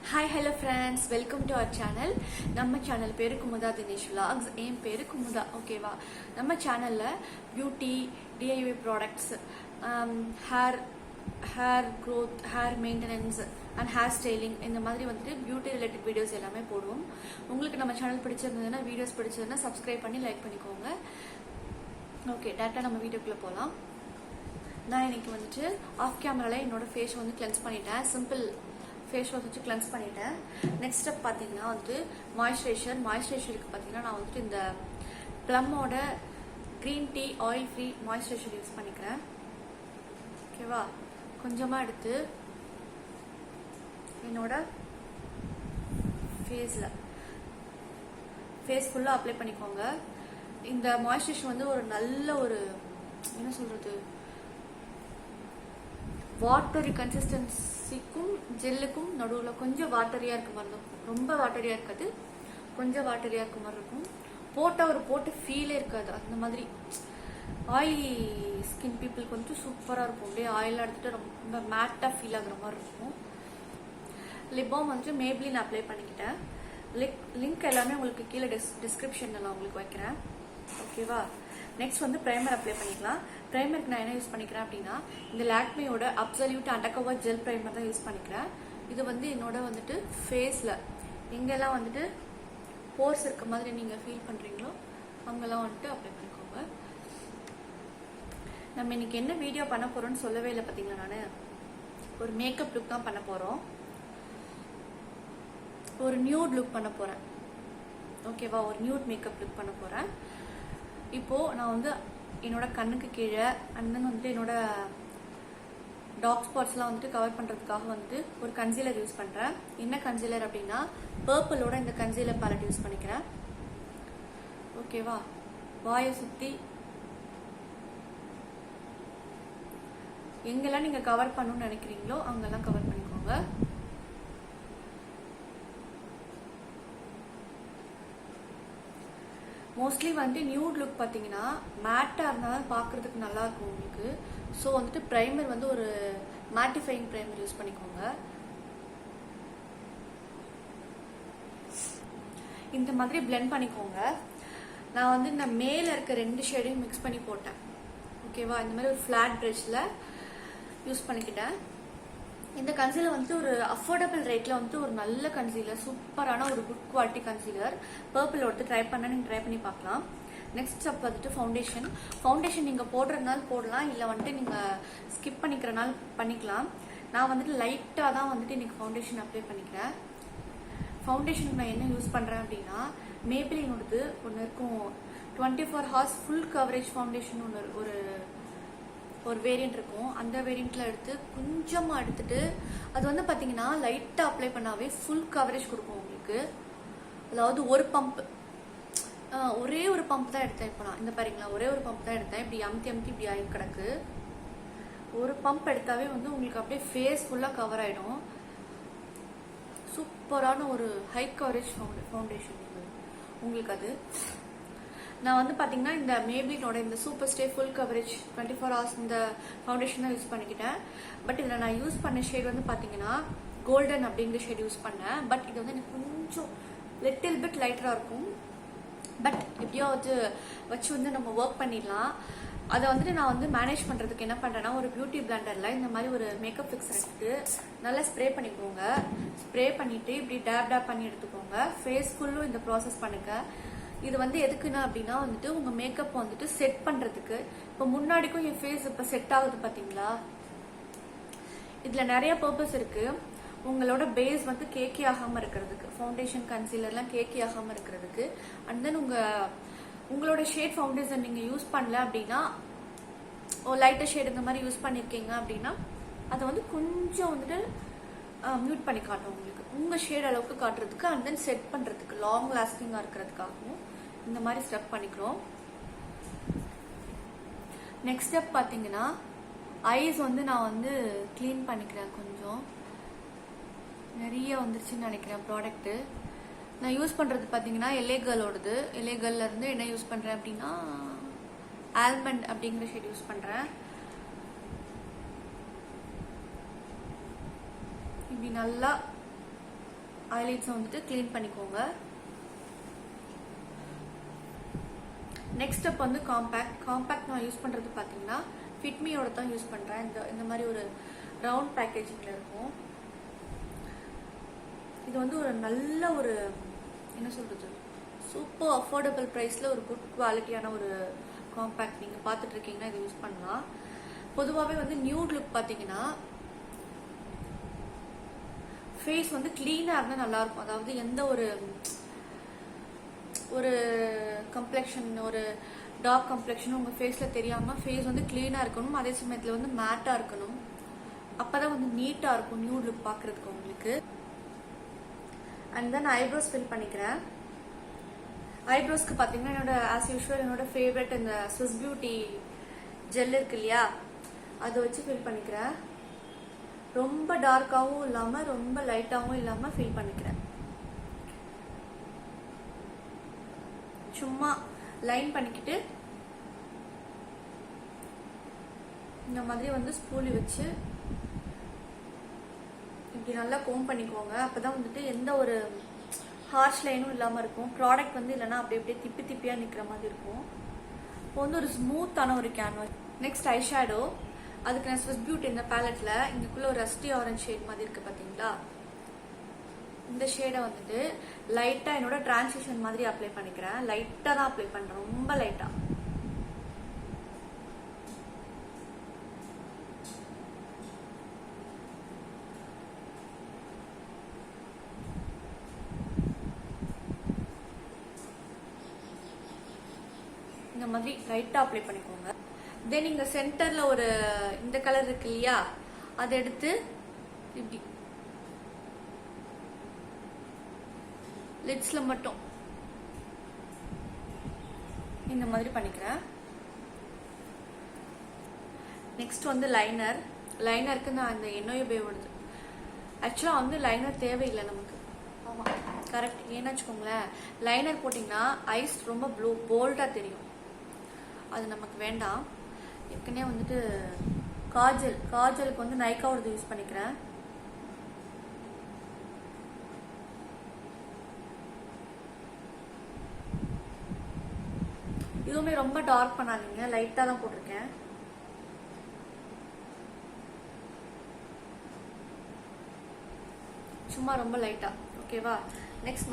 Hi, hello friends, welcome to our channel. நம்ம channel பேரு Kumudha Dinesh vlogs. என் பேரு குமுதா, ஓகேவா? நம்ம சேனல்ல beauty, DIY products, hair growth, hair maintenance and hair styling இந்த மாதிரி வந்துட்டு பியூட்டி ரிலேட்டட் வீடியோஸ் எல்லாமே போடுவோம். உங்களுக்கு நம்ம சேனல் பிடிச்சிருந்ததுன்னா, வீடியோஸ் பிடிச்சிருந்தா சப்ஸ்கிரைப் பண்ணி லைக் பண்ணிக்கோங்க. ஓகே, டேரக்டா நம்ம வீடியோக்குள்ள போகலாம். நான் இன்னைக்கு வந்துட்டு ஆஃப் கேமரால என்னோட ஃபேஸ் வந்து கிளென்ஸ் பண்ணிட்டேன். சிம்பிள் ஃபேஸ் வாஷ் வச்சு கிளென்ஸ் பண்ணிட்டேன். நெக்ஸ்ட் ஸ்டெப் பார்த்தீங்கன்னா வந்துட்டு மாய்ஸ்சரைசருக்கு பார்த்தீங்கன்னா நான் வந்துட்டு இந்த ப்ளம்மோட green tea oil free moisturiser use பண்ணிக்கிறேன். ஓகேவா? கொஞ்சமாக எடுத்து என்னோட ஃபேஸ் ஃபுல்லாக அப்ளை பண்ணிக்கோங்க. இந்த மாய்ஸ்சரைசர் வந்து ஒரு நல்ல ஒரு என்ன சொல்றது, வாட்டரி கன்சிஸ்டன்சிக்கும் ஜெல்லுக்கும் நடுவில் கொஞ்சம் வாட்டரியா இருக்க மாதிரி இருக்கும். ரொம்ப வாட்டரியா இருக்காது, கொஞ்சம் வாட்டரியா இருக்க மாதிரி இருக்கும். போட்ட ஃபீலே இருக்காது. அந்த மாதிரி ஆயிலி ஸ்கின் பீப்புளுக்கு வந்து சூப்பரா இருக்கும். அப்படியே ஆயிலா எடுத்துட்டு ரொம்ப மேட்டா ஃபீல் ஆகுற மாதிரி இருக்கும். லிப் பாம் வந்துட்டு மேப்ளின் அப்ளை பண்ணிக்கிட்டேன். லிங்க் எல்லாமே உங்களுக்கு கீழே டிஸ்கிரிப்ஷன்ல நான் உங்களுக்கு வைக்கிறேன். ஓகேவா? நெக்ஸ்ட் வந்து பிரைமர் அப்ளை பண்ணிக்கலாம். பிரைமருக்கு நான் என்ன யூஸ் பண்ணிக்கிறேன் அப்படின்னா, இந்த லாக்மியோட அப்சல்யூட் அண்டர்கவர் ஜெல் பிரைமர் தான் யூஸ் பண்ணிக்கிறேன். இது வந்து என்னோட வந்துட்டு ஃபேஸ்ல எங்கெல்லாம் வந்துட்டு போர்ஸ் இருக்க மாதிரி நீங்க ஃபீல் பண்றீங்களோ அங்கெல்லாம் வந்துட்டு அப்ளை பண்ணிக்கோங்க. நம்ம இன்னைக்கு என்ன வீடியோ பண்ண போறோம்னு சொல்லவே இல்லை பாத்தீங்களா. நானு ஒரு மேக்கப் லுக் தான் பண்ண போறோம். ஒரு நியூட் லுக் பண்ண போறேன். ஓகேவா? ஒரு நியூட் மேக்கப் லுக் பண்ண போறேன். இப்போ நான் வந்து என்னோட கண்ணுக்கு கீழே அண்ட் தென் வந்துட்டு என்னோட டார்க் ஸ்பாட்ஸ்லாம் வந்துட்டு கவர் பண்றதுக்காக வந்துட்டு ஒரு கன்சீலர் யூஸ் பண்றேன். என்ன கன்சீலர் அப்படின்னா, பர்பிளோட இந்த கன்சீலர் பேலட் யூஸ் பண்ணிக்கிறேன். ஓகேவா? வாயை சுத்தி எங்கெல்லாம் நீங்க கவர் பண்ணணும்னு நினைக்கிறீங்களோ அங்கெல்லாம் கவர் பண்ணிக்கோங்க. மோஸ்ட்லி வந்துட்டு நியூட் லுக் பார்த்தீங்கன்னா மேட்டா இருந்தாலும் பார்க்கறதுக்கு நல்லா இருக்கும் உங்களுக்கு. ஸோ வந்துட்டு ப்ரைமர் வந்து ஒரு மேட்டிஃபைங் ப்ரைமர் யூஸ் பண்ணிக்கோங்க. இந்த மாதிரி பிளெண்ட் பண்ணிக்கோங்க. நான் வந்து இந்த மேல இருக்க 2 ஷேடையும் மிக்ஸ் பண்ணி போட்டேன். ஓகேவா? இந்த மாதிரி ஒரு ஃபிளாட் ப்ரஷ்ல யூஸ் பண்ணிக்கிட்டேன். இந்த கன்சீலர் வந்துட்டு ஒரு அஃபோர்டபுள் ரேட்ல வந்துட்டு ஒரு நல்ல கன்சீலர், சூப்பரான ஒரு குட் குவாலிட்டி கன்சீலர். பர்பிள் எடுத்து ட்ரை பண்ணி பார்க்கலாம். நெக்ஸ்ட் ஸ்டெப் வந்துட்டு ஃபவுண்டேஷன் நீங்க போடுறதுனால போடலாம், இல்ல வந்துட்டு நீங்க ஸ்கிப் பண்ணிக்கிறனால பண்ணிக்கலாம். நான் வந்துட்டு லைட்டா தான் வந்துட்டு இன்னைக்கு ஃபவுண்டேஷன் அப்ளை பண்ணிக்கிறேன். ஃபவுண்டேஷனுக்கு நான் என்ன யூஸ் பண்றேன் அப்படின்னா, மேபிளினோடது ஒன்று இருக்கும், 24 hours ஃபுல் கவரேஜ் ஃபவுண்டேஷன் ஒன்று ஒரு வேரியன்ட் இருக்கும். அந்த வேரியன்ட்ல எடுத்து கொஞ்சமா எடுத்துட்டு அது வந்து பாத்தீங்கன்னா லைட்டா அப்ளை பண்ணாவே ஃபுல் கவரேஜ் கொடுக்கும் உங்களுக்கு. அதாவது ஒரே ஒரு பம்ப் தான் எடுத்தேன். இப்போ நான் இந்த பாருங்களா, ஒரே ஒரு பம்ப் தான் எடுத்தேன். இப்படி அமுத்தி இப்படி ஆகி கிடக்கு. ஒரு பம்ப் எடுத்தாவே வந்து உங்களுக்கு அப்படியே ஃபேஸ் ஃபுல்லா கவர் ஆயிடும். சூப்பரான ஒரு ஹை கவரேஜ் ஃபவுண்டேஷன் உங்களுக்கு. அது நான் வந்து பாத்தீங்கன்னா இந்த மேப்ளினோட இந்த super stay full coverage 24 hours இந்த ஃபவுண்டேஷன் தான் யூஸ் பண்ணிக்கிட்டேன். பட் இதில் நான் யூஸ் பண்ண ஷேட் வந்து பாத்தீங்கன்னா கோல்டன் அப்படிங்கிற ஷேட் யூஸ் பண்ணேன். பட் இது வந்து எனக்கு கொஞ்சம் லிட்டில் பிட் லைட்டரா இருக்கும். பட் எப்படியோ வச்சு வந்து நம்ம ஒர்க் பண்ணிடலாம். அதை வந்துட்டு நான் வந்து மேனேஜ் பண்றதுக்கு என்ன பண்றேன்னா, ஒரு பியூட்டி பிளண்டர்ல இந்த மாதிரி ஒரு மேக்கப் ஃபிக்ஸர் எடுத்து நல்லா ஸ்ப்ரே பண்ணிக்கோங்க. ஸ்ப்ரே பண்ணிட்டு இப்படி டேப் பண்ணி எடுத்துக்கோங்க. ஃபேஸ் ஃபுல்லும் இந்த ப்ராசஸ் பண்ணுங்க. இது வந்து எதுக்குன்னா அப்படின்னா வந்துட்டு உங்க மேக்கப் வந்துட்டு செட் பண்றதுக்கு. இப்ப முன்னாடிக்கும் என் ஃபேஸ் இப்ப செட் ஆகுது பாத்தீங்களா. இதுல நிறைய பர்பஸ் இருக்கு. உங்களோட பேஸ் வந்து கேக்கி ஆகாம இருக்கிறதுக்கு, ஃபவுண்டேஷன் கன்சீலர்லாம் கேக்கி ஆகாம இருக்கிறதுக்கு. அண்ட் தென் உங்களோட ஷேட் ஃபவுண்டேஷன் நீங்க யூஸ் பண்ணல அப்படின்னா, லைட்டர் ஷேட் இந்த மாதிரி யூஸ் பண்ணிருக்கீங்க அப்படின்னா அதை வந்து கொஞ்சம் வந்துட்டு மியூட் பண்ணி காட்டும் உங்களுக்கு, உங்க ஷேட் அளவுக்கு காட்டுறதுக்கு. அண்ட் தென் செட் பண்றதுக்கு, லாங் லாஸ்டிங்கா இருக்கிறதுக்காகவும் இந்த மாதிரி ஸ்டெப் பண்ணிக்கிறோம். நெக்ஸ்ட் ஸ்டெப் பாத்தீங்கன்னா, ஐஸ் வந்து நான் வந்து கிளீன் பண்ணிக்கிறேன். கொஞ்சம் நிறைய வந்துருச்சுன்னு நினைக்கிறேன் ப்ராடக்ட். நான் யூஸ் பண்றது பாத்தீங்கன்னா LA Girlோடது. LA Girlல இருந்து என்ன யூஸ் பண்றேன் அப்படின்னா, ஆல்மண்ட் அப்படிங்கிற ஷேட் யூஸ் பண்றேன். இப்படி நல்லா ஐலைட்ஸை வந்துட்டு க்ளீன் பண்ணிக்கோங்க. நெக்ஸ்ட் ஸ்டெப் வந்து காம்பேக்ட் நான் யூஸ் பண்ணுறது பார்த்தீங்கன்னா ஃபிட்மியோட தான் யூஸ் பண்ணுறேன். இந்த மாதிரி ஒரு ரவுண்ட் பேக்கேஜிங்கில் இருக்கும். இது வந்து ஒரு நல்ல ஒரு என்ன சொல்கிறது, சூப்பர் அஃபோர்டபுள் ப்ரைஸில் ஒரு குட் குவாலிட்டியான ஒரு காம்பேக்ட். நீங்கள் பார்த்துட்டு இருக்கீங்கன்னா இதை யூஸ் பண்ணலாம். பொதுவாகவே வந்து நியூட் லுக் பார்த்தீங்கன்னா ஃபேஸ் வந்து க்ளீனாக இருந்தால் நல்லாயிருக்கும். அதாவது எந்த ஒரு கம்ப்ளெக்ஷன், ஒரு டார்க் கம்ப்ளெக்ஷன் உங்கள் ஃபேஸில் தெரியாமல் ஃபேஸ் வந்து க்ளீனாக இருக்கணும். அதே சமயத்தில் வந்து மேட்டாக இருக்கணும். அப்போ தான் வந்து நீட்டாக இருக்கும் நியூட் லுக் பார்க்குறதுக்கு உங்களுக்கு. அண்ட் தென் ஐப்ரோஸ் ஃபில் பண்ணிக்கிறேன். ஐப்ரோஸ்க்கு பார்த்தீங்கன்னா என்னோட ஆஸ் யூஷுவல் என்னோட ஃபேவரட் இந்த ஸ்விஸ் பியூட்டி ஜெல் இருக்கு இல்லையா, அதை வச்சு ஃபில் பண்ணிக்கிறேன். ரொம்ப டார்க்காகவும் இல்லாமல் ரொம்ப லைட்டாகவும் இல்லாமல் ஃபில் பண்ணிக்கிறேன். சும்மா லைன் பண்ணிக்கிட்டு இந்த மாதிரி வந்து ஸ்பூலி வச்சு இப்படி நல்லா கோம் பண்ணிக்கோங்க. அப்பதான் வந்துட்டு எந்த ஒரு ஹார்ஷ் லைனும் இல்லாமல் இருக்கும். ப்ராடக்ட் வந்து இல்லைன்னா அப்படியே அப்படியே திப்பியாக நிற்கிற மாதிரி இருக்கும். இப்போ வந்து ஒரு ஸ்மூத்தான ஒரு கேன்வாஸ். Next eye shadow. அதுக்கு நான் ஸ்விஸ் பியூட்டி இந்த பேலட்ல இங்கக்குள்ள ஒரு ரஸ்டி ஆரஞ்ச் ஷேட் மாதிரி இருக்கு பார்த்தீங்களா, இந்த ஷேடை வந்துட்டு லைட்டாக என்னோட டிரான்சிஷன் மாதிரி அப்ளை பண்ணிக்கிறேன். லைட்டாக தான் அப்ளை பண்ணுறேன், ரொம்ப லைட்டாக. இந்த மாதிரி லைட்டாக அப்ளை பண்ணிக்கோங்க. தென் இங்கே சென்டரில் ஒரு இந்த கலர் இருக்கு இல்லையா, அதை எடுத்து இப்படி லிட்ஸ்ல மட்டும் இந்த மாதிரி பண்ணிக்கிறேன். நெக்ஸ்ட் வந்து லைனருக்கு நான் இந்த எண்ணெய் வருது. ஆக்சுவலாக வந்து லைனர் தேவையில்லை நமக்கு. ஆமாம் கரெக்ட். ஏன்னு வச்சுக்கோங்களேன், லைனர் போட்டிங்கன்னா ஐஸ் ரொம்ப போல்டாக தெரியும். அது நமக்கு வேண்டாம். ஏற்கனவே வந்துட்டு காஜலுக்கு வந்து நைக்காவோடது யூஸ் பண்ணிக்கிறேன். இதுவுமே ரொம்ப டார்க் பண்ணாதீங்க, லைட்டா தான் போட்டிருக்கேன். சும்மா ரொம்ப லைட்டா. ஓகேவா. நெக்ஸ்ட்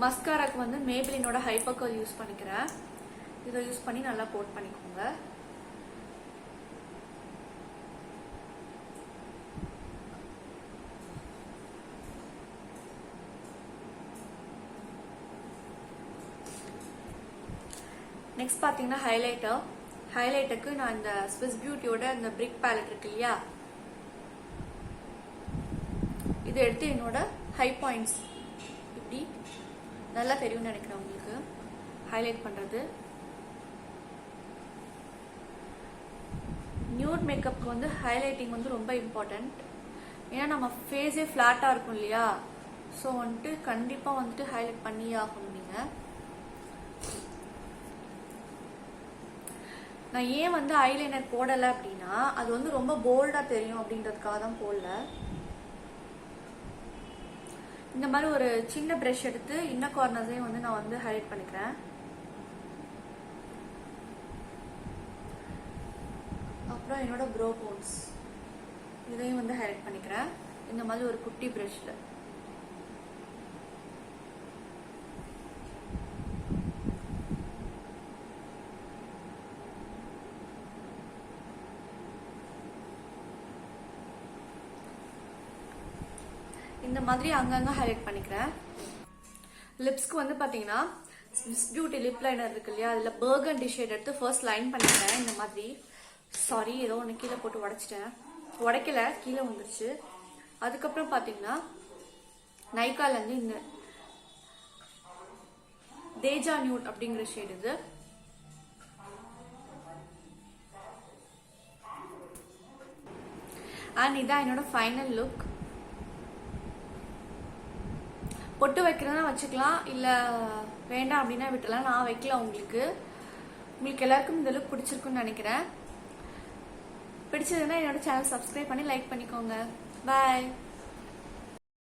மஸ்காராக்கு வந்து மேபிளினோட ஹைப்பர் கர்ல் யூஸ் பண்ணிக்கிறேன். இதை யூஸ் பண்ணி நல்லா கோட் பண்ணிக்கோங்க. நெக்ஸ்ட் பார்த்தீங்கன்னா ஹைலைட்டருக்கு நான் இந்த ஸ்விஸ் பியூட்டியோட இந்த பிரிக் பேலட் இருக்கு இல்லையா, இதை எடுத்து என்னோட ஹை பாயிண்ட்ஸ் இப்படி நல்லா தெரியும்னு நினைக்கிறேன் உங்களுக்கு ஹைலைட் பண்றது. நியூட் மேக்கப்க்கு வந்து ஹைலைட்டிங் வந்து ரொம்ப இம்பார்ட்டன்ட். ஏன்னா நம்ம ஃபேஸே ஃப்ளாட்டாக இருக்கும் இல்லையா, ஸோ வந்துட்டு கண்டிப்பாக வந்துட்டு ஹைலைட் பண்ணியே ஆகணும். நீங்கள் நான் ஏன் வந்து ஐலைனர் போடலை அப்படின்னா, அது வந்து ரொம்ப போல்டாக தெரியும் அப்படின்றதுக்காக தான் போடல. இந்த மாதிரி ஒரு சின்ன ப்ரஷ் எடுத்து இன்னர் கார்னர்ஸையும் வந்து நான் வந்து ஹைலைட் பண்ணிக்கிறேன். அப்புறம் என்னோட ப்ரோ போன்ஸ் இதையும் வந்து ஹைலைட் பண்ணிக்கிறேன் இந்த மாதிரி ஒரு குட்டி ப்ரஷ்ல. இந்த மாதிரி அங்கங்க ஹைலைட் பண்ணிக்கிறேன். லிப்ஸ்க்கு வந்து பாத்தீங்கன்னா ஸ்விஸ் பியூட்டி லிப் லைனர் இருக்கு இல்லையா, அதுல பர்கண்டி ஷேட் எடுத்து ஃபர்ஸ்ட் லைன் பண்ணிக்கிறேன். இந்த மாதிரி சாரி ஏதோ ஒன்று கீழே போட்டு உடைச்சிட்டேன், உடைக்கல கீழே வந்துருச்சு. அதுக்கப்புறம் பாத்தீங்கன்னா நைக்கால இருந்து இந்த தேஜா நியூட் அப்படிங்கிற ஷேட் இது. அண்ட் இதான் என்னோட ஃபைனல் லுக். பொட்டு வைக்கிறதா வச்சுக்கலாம், இல்லை வேண்டாம் அப்படின்னா விட்டுலாம். நான் வைக்கலாம். உங்களுக்கு எல்லாருக்கும் இந்த லுக் பிடிச்சிருக்குன்னு நினைக்கிறேன். பிடிச்சதுன்னா என்னோட சேனல் சப்ஸ்கிரைப் பண்ணி லைக் பண்ணிக்கோங்க. பாய்.